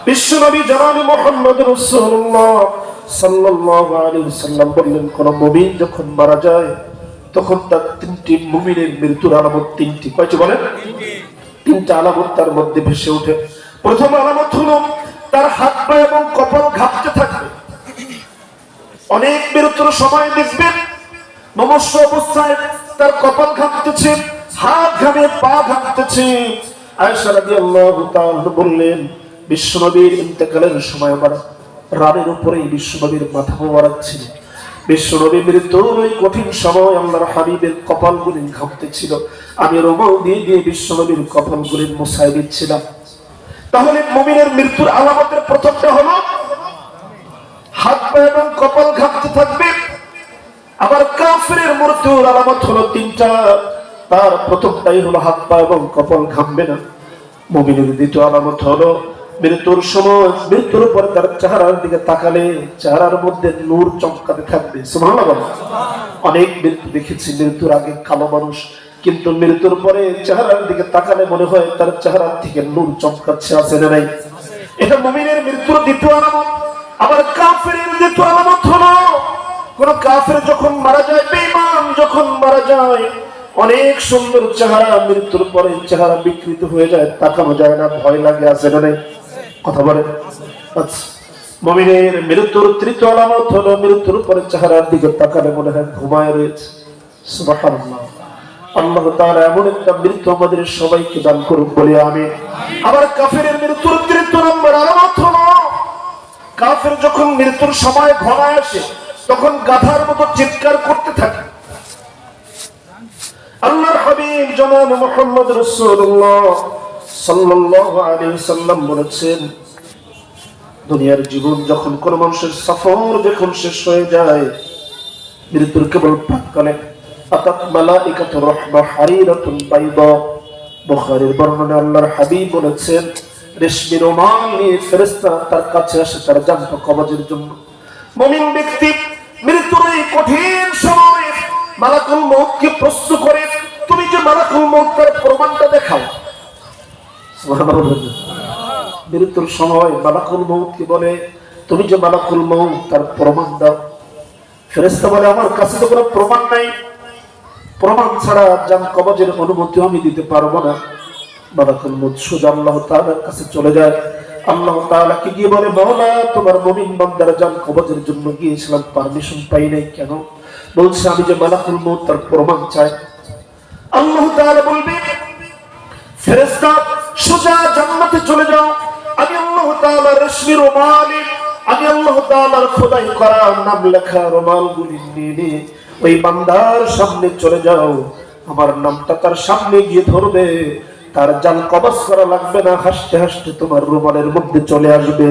বিশ্বনবী জনাব মুহাম্মদ রাসূলুল্লাহ সাল্লাল্লাহু আলাইহি ওয়াসাল্লাম বললেন, কোন মুমিন যখন মারা যায় তখন তার তিনটি মুমিনের মৃত্যুর আলামত তিনটি। কয়টি বলেন? তিনটা আলামত তার মধ্যে ভেসে ওঠে। প্রথম আলামত হলো তার হাত পা এবং কপাল ঘামতে থাকবে। অনেক মৃত্যুর সময় দেখবেন মমস্য অবস্থায় তার কপাল ঘামতেছে, হাত ঘামে, পা ঘামতেছে। আয়েশা রাদিয়াল্লাহু তাআলা বললেন, বিশ্বনবীর ইন্তেকালের সময় আমার রানের উপরেই বিশ্বনবীর মাথা মোবারক ছিল। বিশ্বনবীর মৃত্যুর ওই কঠিন সময় আল্লাহর হাবিবের কপালগুলি ঘামতেছিল। আমি রুমাল দিয়ে দিয়ে বিশ্বনবীর কপালগুলি মুছাই দিচ্ছিলাম। তাহলে মুমিনের মৃত্যুর আলামতের প্রথমটা হলো হাত পা এবং কপাল ঘামতে থাকবে। আবার কাফিরের মৃত্যুর আলামত হলো তিনটা। তার প্রথমটাই হলো হাত পা এবং কপাল ঘামবে না। মুমিনের দ্বিতীয় আলামত হলো মৃত্যুর সময়, মৃত্যুর পর তার চেহারার দিকে তাকালে চেহারার মধ্যে নূর চমকাতে থাকবে। সুবহানাল্লাহ। অনেক মৃত্যু দেখেছি, মৃত্যুর আগে কালো মানুষ, কিন্তু মৃত্যুর পরে চেহারার দিকে তাকালে মনে হয় তার চেহারার থেকে নূর চমকাচ্ছে, আছে না নাই? এটা মুমিনের মৃত্যুর দ্বিতীয় আলামত। আবার কাফিরের দ্বিতীয় আলামত হলো কোন কাফির যখন মারা যায়, বেঈমান যখন মারা যায়, অনেক সুন্দর চেহারা, মৃত্যুর পরে চেহারা বিকৃত হয়ে যায়, তাকানো যায় না, ভয় লাগে, আছে না নাই? কথা বলে। আচ্ছা, মুমিনের মৃত্যুর তৃতীয় আলামত হলো মৃত্যুর পরে চেহারার দিকে তাকালে মনে হয় ঘুমায় রয়েছে। সুবহানাল্লাহ। আল্লাহ তাআলা এমন একটা মৃত্যু আমাদের সবাইকে দান করুন, বলি আমিন। আবার কাফিরের মৃত্যুর তৃতীয় নম্বর আলামত হলো কাফির যখন মৃত্যুর সময় ঘনায় আসে তখন গাধার মতো চিৎকার করতে থাকে। আল্লাহর হাবিব জনাব মুহাম্মদ রাসূলুল্লাহ সাল্লাল্লাহু আলাইহি ওয়াসাল্লাম বলেছেন, দুনিয়ার জীবন যখন কোন মানুষের সফর যখন শেষ হয়ে যায়, মৃত্যুর কেবল প্রাক্কালে আতাত মালাইকাতুর রাহমা হারিরাতুন বাইদা। বুখারীর বর্ণনা আল্লাহর হাবিব বলেছেন, রেশমি রুমাল নিয়ে ফেরেশতা তার কাছে আসে তার জানটা কবজের জন্য। মুমিন ব্যক্তি মৃত্যুর এই কঠিন সময়ে মালাকুল মউতকে প্রশ্ন করে, তুমি যে মালাকুল মউতের প্রমাণটা দেখাও। সুবহানাল্লাহ। মৃত্যুর সময় মালাকুল মউতকে বলে, তুমি যে মালাকুল মউত তার প্রমাণ দাও। ফেরেশতা বলে, আমার কাছে তো কোনো প্রমাণ নাই, প্রমাণ ছাড়া জান কবজের অনুমতি আমি দিতে পারবো না। মালাকুল মউত সোজা আল্লাহ তাআলার কাছে চলে যায়। আল্লাহ তাআলা কি গিয়ে বলে, মাওলা তোমার মুমিন বান্দার জান কবজের জন্য গিয়েছিলাম, পারমিশন পাই নাই কেন? বলছে, আমি যে মালাকুল মউত তার প্রমাণ চাই। আল্লাহ তাআলা বলবে, ফেরেশতা সোজা জান্নাতে চলে যাও, আমি আল্লাহ তাআলার রেশমি রুমালে, আমি আল্লাহ তাআলার খোদাই করা নাম লেখা রুমালগুলি নিয়ে ওই বান্দার সামনে চলে যাও। আমার নামটা তার সামনে গিয়ে ধরবে, তার জান কবজ করা লাগবে না, হাসতে হাসতে তোমার রুমালের মধ্যে চলে আসবে।